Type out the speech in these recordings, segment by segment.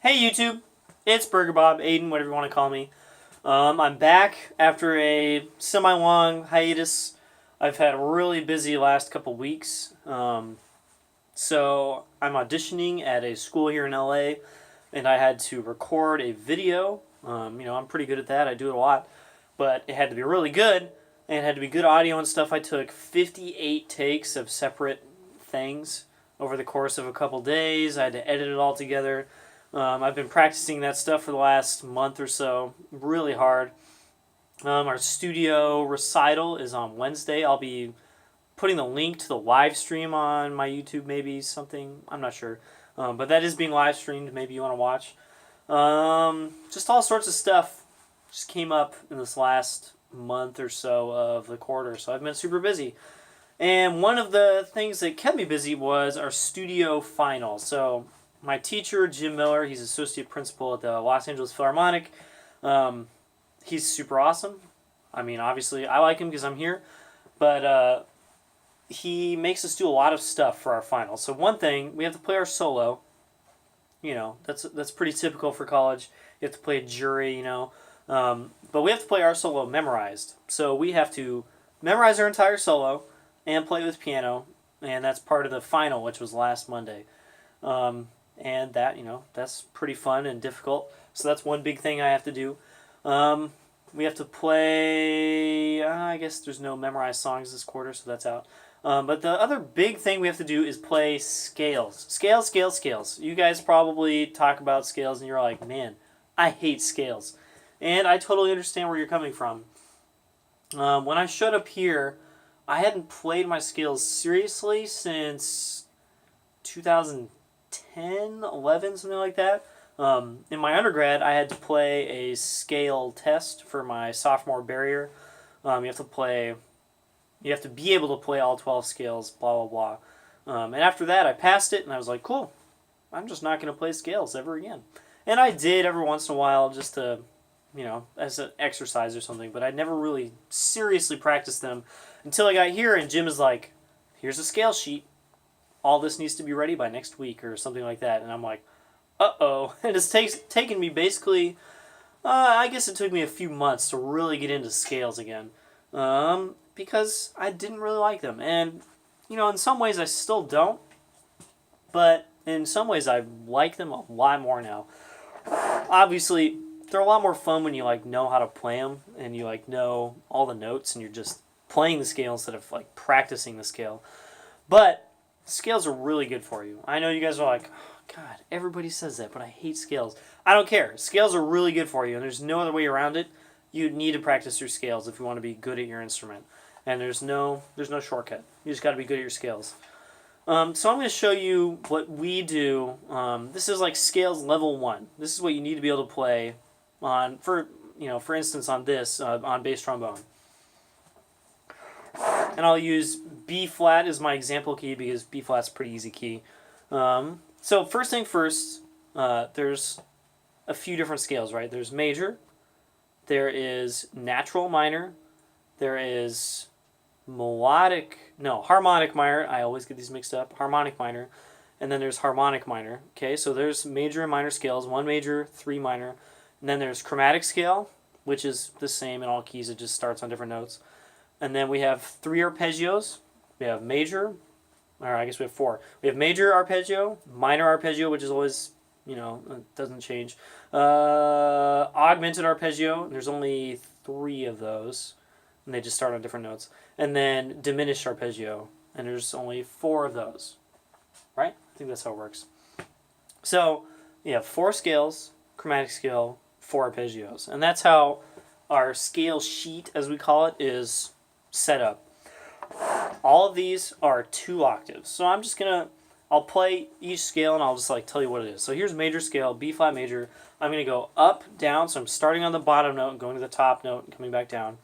Hey YouTube, it's Burger Bob, Aiden, whatever you want to call me. I'm back after a semi-long hiatus. I've had a really busy last couple weeks. So I'm auditioning at a school here in LA, and I had to record a video. I'm pretty good at that. I do it a lot, but it had to be really good, and it had to be good audio and stuff. I took 58 takes of separate things over the course of a couple days. I had to edit it all together. I've been practicing that stuff for the last month or so, really hard. Our studio recital is on Wednesday. I'll be putting the link to the live stream on my YouTube, maybe something. I'm not sure. But that is being live streamed. Maybe you want to watch. Just all sorts of stuff just came up in this last month or so of the quarter. So I've been super busy. And one of the things that kept me busy was our studio final. So my teacher, Jim Miller, he's associate principal at the Los Angeles Philharmonic. He's super awesome. I mean, obviously, I like him because I'm here. But he makes us do a lot of stuff for our final. So one thing, we have to play our solo. You know, that's pretty typical for college. You have to play a jury, but we have to play our solo memorized. So we have to memorize our entire solo and play with piano. And that's part of the final, which was last Monday. And that, that's pretty fun and difficult. So that's one big thing I have to do. We have to play, I guess there's no memorized songs this quarter, so that's out. But the other big thing we have to do is play scales. Scales, scales, scales. You guys probably talk about scales and you're like, man, I hate scales. And I totally understand where you're coming from. When I showed up here, I hadn't played my scales seriously since 2010, 11, something like that. In my undergrad, I had to play a scale test for my sophomore barrier. You have to be able to play all 12 scales, blah, blah, blah. And after that, I passed it, and I was like, cool, I'm just not going to play scales ever again. And I did every once in a while just to, as an exercise or something, but I never really seriously practiced them until I got here, and Jim is like, here's a scale sheet. All this needs to be ready by next week or something like that. And I'm like, uh-oh. And it's taken me basically, I guess it took me a few months to really get into scales again. Because I didn't really like them. And, in some ways I still don't. But in some ways I like them a lot more now. Obviously, they're a lot more fun when you, know how to play them. And you, know all the notes. And you're just playing the scale instead of, practicing the scale. But scales are really good for you. I know you guys are like, oh, God, everybody says that, but I hate scales. I don't care. Scales are really good for you, and there's no other way around it. You need to practice your scales if you want to be good at your instrument. And there's no shortcut. You just got to be good at your scales. So I'm going to show you what we do. This is like scales level 1. This is what you need to be able to play on, for instance, on this, on bass trombone. And I'll use B flat as my example key because B flat's a pretty easy key. So first thing first, there's a few different scales, right? There's major, there is natural minor, there is harmonic minor. I always get these mixed up. Harmonic minor, and then there's harmonic minor. Okay, so there's major and minor scales. 1 major, 3 minor, and then there's chromatic scale, which is the same in all keys. It just starts on different notes. And then we have 3 arpeggios. We have major, or I guess we have 4. We have major arpeggio, minor arpeggio, which is always, it doesn't change. Augmented arpeggio, and there's only 3 of those, and they just start on different notes. And then diminished arpeggio, and there's only 4 of those, right? I think that's how it works. So you have 4 scales, chromatic scale, 4 arpeggios, and that's how our scale sheet, as we call it, is set up. All of these are 2 octaves. So I'll play each scale and I'll just tell you what it is. So here's major scale, B flat major. I'm going to go up, down, so I'm starting on the bottom note and going to the top note and coming back down.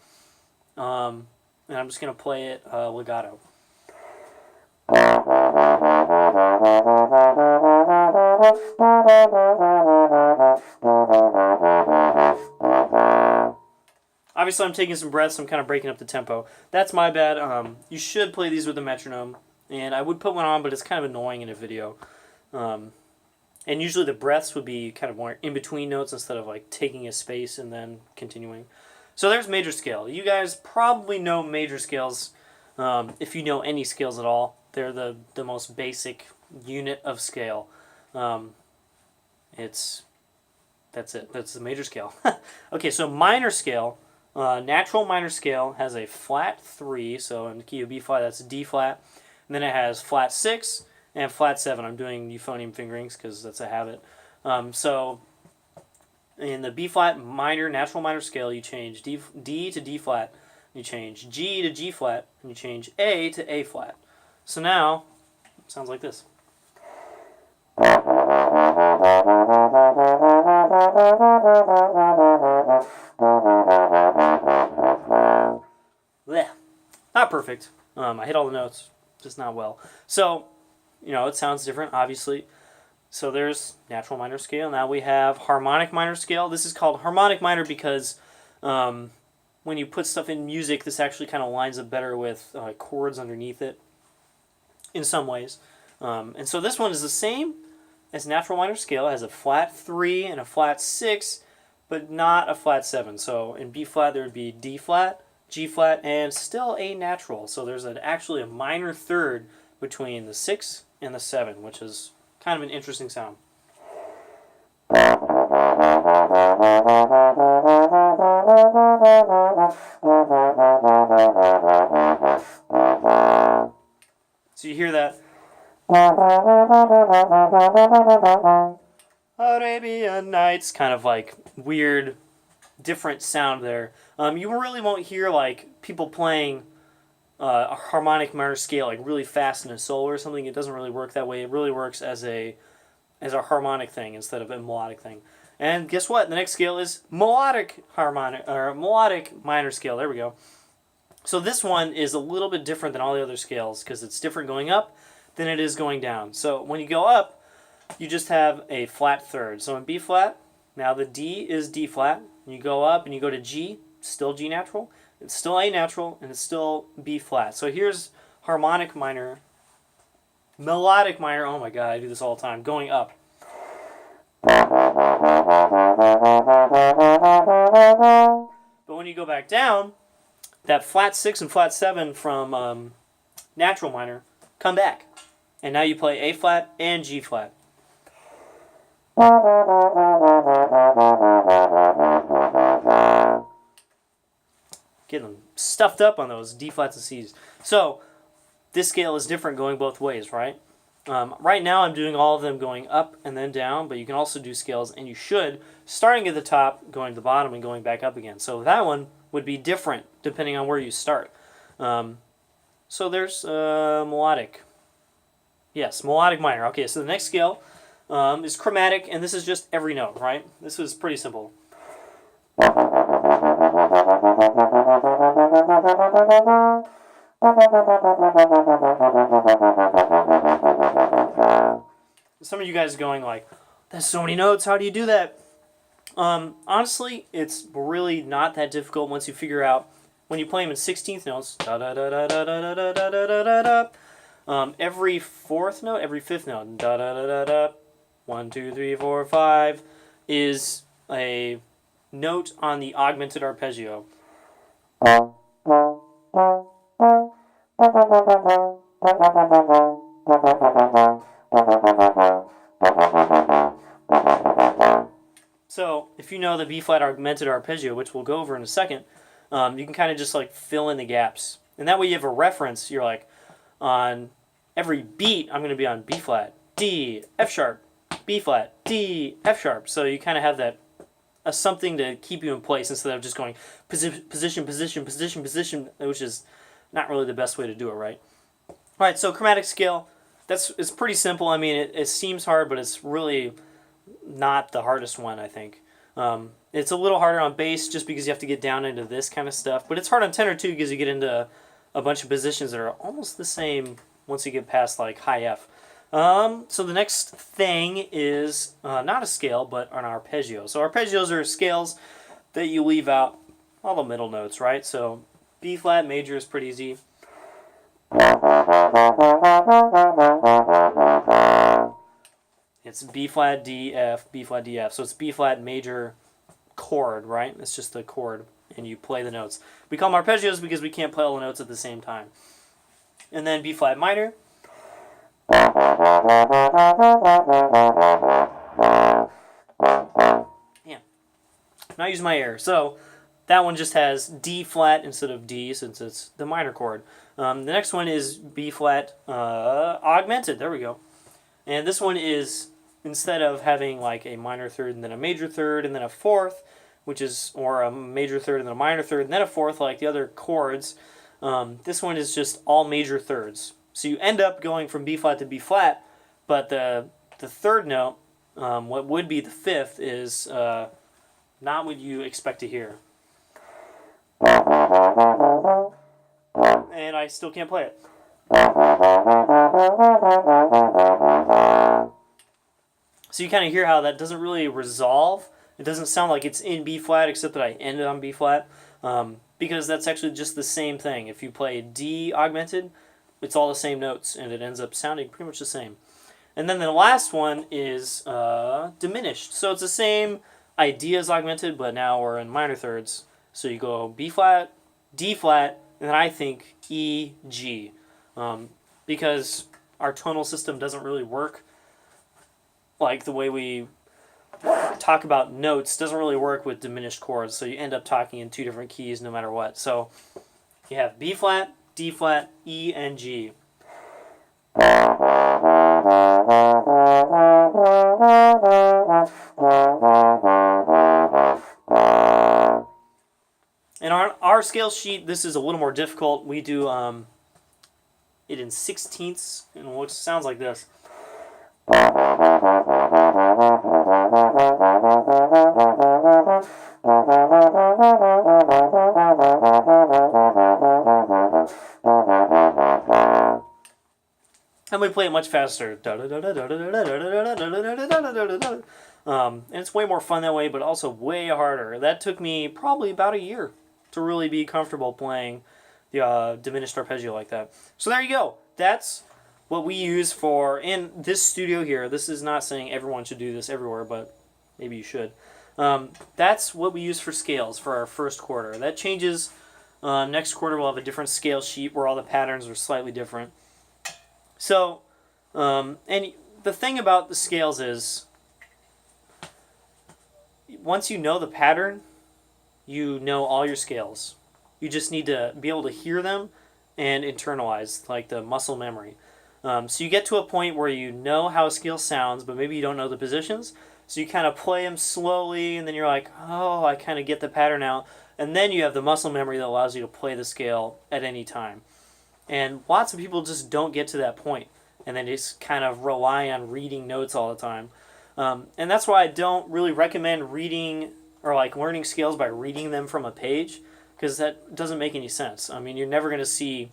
And I'm just going to play it legato. Obviously, I'm taking some breaths, so I'm kind of breaking up the tempo. That's my bad. You should play these with a metronome, and I would put one on, but it's kind of annoying in a video. And usually the breaths would be kind of more in between notes instead of like taking a space and then continuing. So there's major scale. You guys probably know major scales, if you know any scales at all. They're the most basic unit of scale. That's it. That's the major scale. Okay, so minor scale. Natural minor scale has a flat 3, so in the key of B flat, that's D flat. And then it has flat 6 and flat 7. I'm doing euphonium fingerings because that's a habit. So in the B flat minor, natural minor scale, you change D to D flat, you change G to G flat, and you change A to A flat. So now, it sounds like this. Blech. Not perfect. I hit all the notes, just not well. So, it sounds different, obviously. So there's natural minor scale. Now we have harmonic minor scale. This is called harmonic minor because when you put stuff in music, this actually kind of lines up better with chords underneath it in some ways. And so this one is the same as natural minor scale. It has a flat 3 and a flat 6, but not a flat 7. So in B flat, there would be D flat, G flat, and still A natural. So there's actually a minor third between the 6 and the 7, which is kind of an interesting sound. So you hear that? Arabian Nights, kind of like weird, different sound there. You really won't hear like people playing a harmonic minor scale like really fast in a solo or something. It doesn't really work that way. It really works as a harmonic thing instead of a melodic thing. And guess what? The next scale is melodic minor scale. There we go. So this one is a little bit different than all the other scales because it's different going up than it is going down. So when you go up, you just have a flat third. So in B flat, now the D is D flat. And you go up and you go to G, still G natural. It's still A natural, and it's still B flat. So here's harmonic minor, melodic minor. Oh my God, I do this all the time. Going up. But when you go back down, that flat 6 and flat 7 from natural minor come back. And now you play A flat and G flat. Getting stuffed up on those D flats and C's. So this scale is different going both ways, right? Right now I'm doing all of them going up and then down, but you can also do scales, and you should, starting at the top, going to the bottom, and going back up again. So that one would be different depending on where you start. So there's melodic. Yes, melodic minor. Okay, so the next scale is chromatic, and this is just every note, right? This is pretty simple. Some of you guys are going like, "There's so many notes. How do you do that?" Honestly, it's really not that difficult once you figure out when you play them in 16th notes. Da da da da da da da da da da da. Every fourth note, every fifth note, da da da da da. 1, 2, 3, 4, 5 is a note on the augmented arpeggio. So if you know the B flat augmented arpeggio, which we'll go over in a second, you can kind of just like fill in the gaps, and that way you have a reference. You're like, on every beat I'm going to be on B flat, D, F sharp, B flat, D, F sharp. So you kind of have that something to keep you in place instead of just going position, position, position, position, which is not really the best way to do it, right? All right, so chromatic scale, it's pretty simple. I mean, it seems hard, but it's really not the hardest one, I think. It's a little harder on bass just because you have to get down into this kind of stuff, but it's hard on tenor too because you get into a bunch of positions that are almost the same once you get past like high F. So the next thing is not a scale, but an arpeggio. So arpeggios are scales that you leave out all the middle notes, right? So B flat major is pretty easy. It's B flat, D, F, B flat, D, F. So it's B flat major chord, right? It's just a chord, and you play the notes. We call them arpeggios because we can't play all the notes at the same time. And then B flat minor. Yeah. Not using my air. So that one just has D flat instead of D since it's the minor chord. The next one is B flat augmented. There we go. And this one is, instead of having like a minor third and then a major third and then a fourth, which is, or a major third and then a minor third and then a fourth like the other chords, this one is just all major thirds. So you end up going from B flat to B flat, but the third note, what would be the fifth, is not what you expect to hear. And I still can't play it. So you kind of hear how that doesn't really resolve. It doesn't sound like it's in B flat, except that I ended on B flat, because that's actually just the same thing. If you play D augmented, it's all the same notes, and it ends up sounding pretty much the same. And then the last one is diminished. So it's the same idea as augmented, but now we're in minor thirds. So you go B flat, D flat, and then I think E, G. Because our tonal system doesn't really work like the way we talk about notes doesn't really work with diminished chords, so you end up talking in two different keys no matter what. So you have B flat, D flat, E, and G. And on our scale sheet, this is a little more difficult. We do it in sixteenths, and which sounds like this. And we play it much faster. And it's way more fun that way, but also way harder. That took me probably about a year to really be comfortable playing the diminished arpeggio like that. So there you go. That's what we use for, in this studio here. This is not saying everyone should do this everywhere, but maybe you should. That's what we use for scales for our first quarter. That changes. Next quarter we'll have a different scale sheet where all the patterns are slightly different. So, and the thing about the scales is, once you know the pattern, you know all your scales. You just need to be able to hear them and internalize, like the muscle memory. So you get to a point where you know how a scale sounds, but maybe you don't know the positions. So you kind of play them slowly, and then you're like, oh, I kind of get the pattern out. And then you have the muscle memory that allows you to play the scale at any time. And lots of people just don't get to that point, and they just kind of rely on reading notes all the time. And that's why I don't really recommend reading or like learning scales by reading them from a page, because that doesn't make any sense. I mean, you're never going to see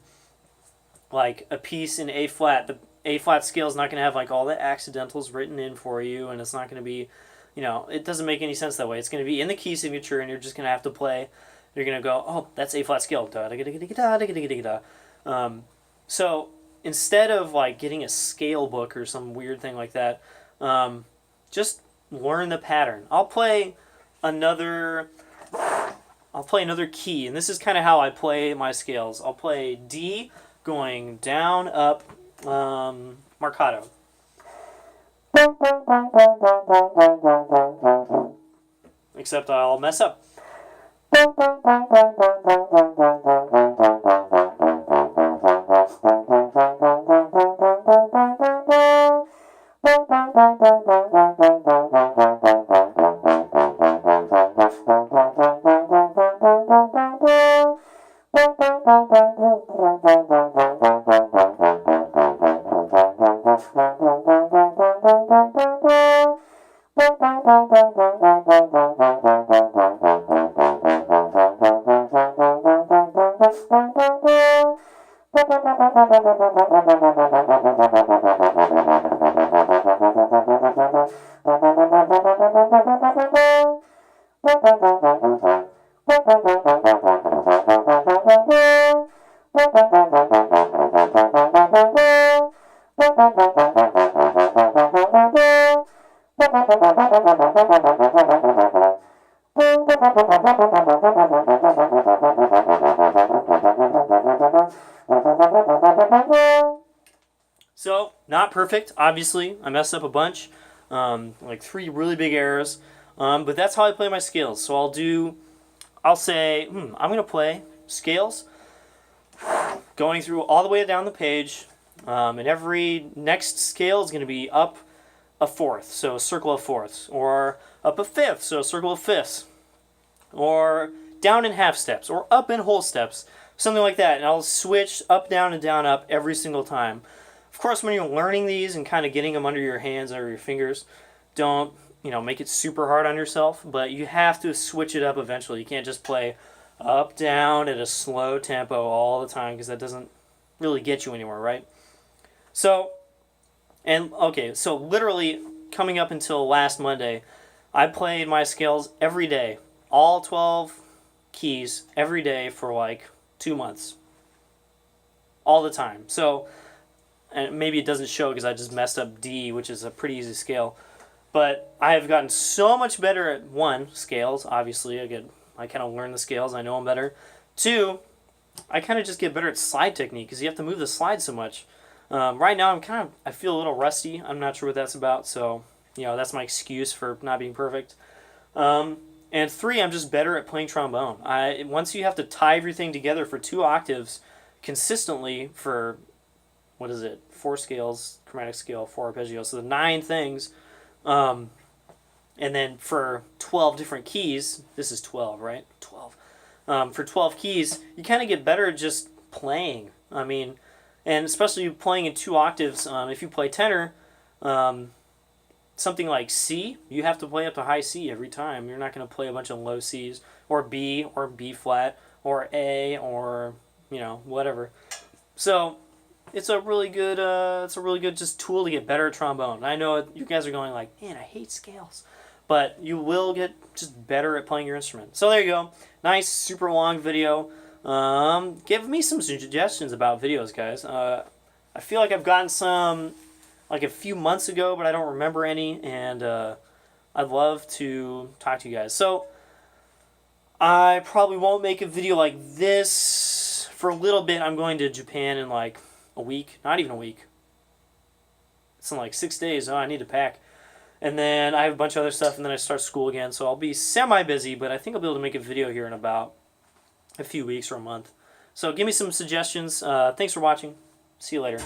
like a piece in A flat. The A flat scale is not going to have like all the accidentals written in for you, and it's not going to be, you know, it doesn't make any sense that way. It's going to be in the key signature, and you're just going to have to play. You're going to go, oh, that's A flat scale. So instead of like getting a scale book or some weird thing like that, just learn the pattern. I'll play another key, and this is kind of how I play my scales. I'll play D going down, up, marcato. Except I'll mess up. So, not perfect, obviously. I messed up a bunch, like 3 really big errors, but that's how I play my scales. So I'll say, I'm going to play scales, going through all the way down the page, and every next scale is going to be up a fourth, so a circle of fourths, or up a fifth, so a circle of fifths, or down in half steps, or up in whole steps, something like that. And I'll switch up, down, and down, up every single time. Of course, when you're learning these and kind of getting them under your hands or your fingers, don't make it super hard on yourself, but you have to switch it up eventually. You can't just play up, down at a slow tempo all the time, because that doesn't really get you anywhere, right? So, so literally coming up until last Monday, I played my scales every day, all 12 keys every day for like 2 months, all the time. So, and maybe it doesn't show because I just messed up D, which is a pretty easy scale. But I have gotten so much better at, 1, scales, obviously. I kind of learn the scales, I know them better. 2, I kind of just get better at slide technique because you have to move the slide so much. Right now I feel a little rusty. I'm not sure what that's about, so that's my excuse for not being perfect. And 3, I'm just better at playing trombone. Once you have to tie everything together for 2 octaves consistently for, 4 scales, chromatic scale, 4 arpeggio, so the 9 things, and then for 12 different keys, this is 12, right? 12. For 12 keys, you kind of get better at just playing. And especially playing in 2 octaves, if you play tenor, something like C, you have to play up to high C every time. You're not going to play a bunch of low Cs, or B flat, or A, or, whatever. So, it's a really good just tool to get better at trombone. I know you guys are going like, man, I hate scales. But you will get just better at playing your instrument. So there you go. Nice, super long video. Give me some suggestions about videos, guys. I feel like I've gotten some like a few months ago, but I don't remember any, and I'd love to talk to you guys. So I probably won't make a video like this for a little bit. I'm going to Japan in like a week, not even a week. It's in like 6 days. Oh, I need to pack. And then I have a bunch of other stuff, and then I start school again, so I'll be semi-busy, but I think I'll be able to make a video here in about a few weeks or a month. So give me some suggestions. Thanks for watching. See you later.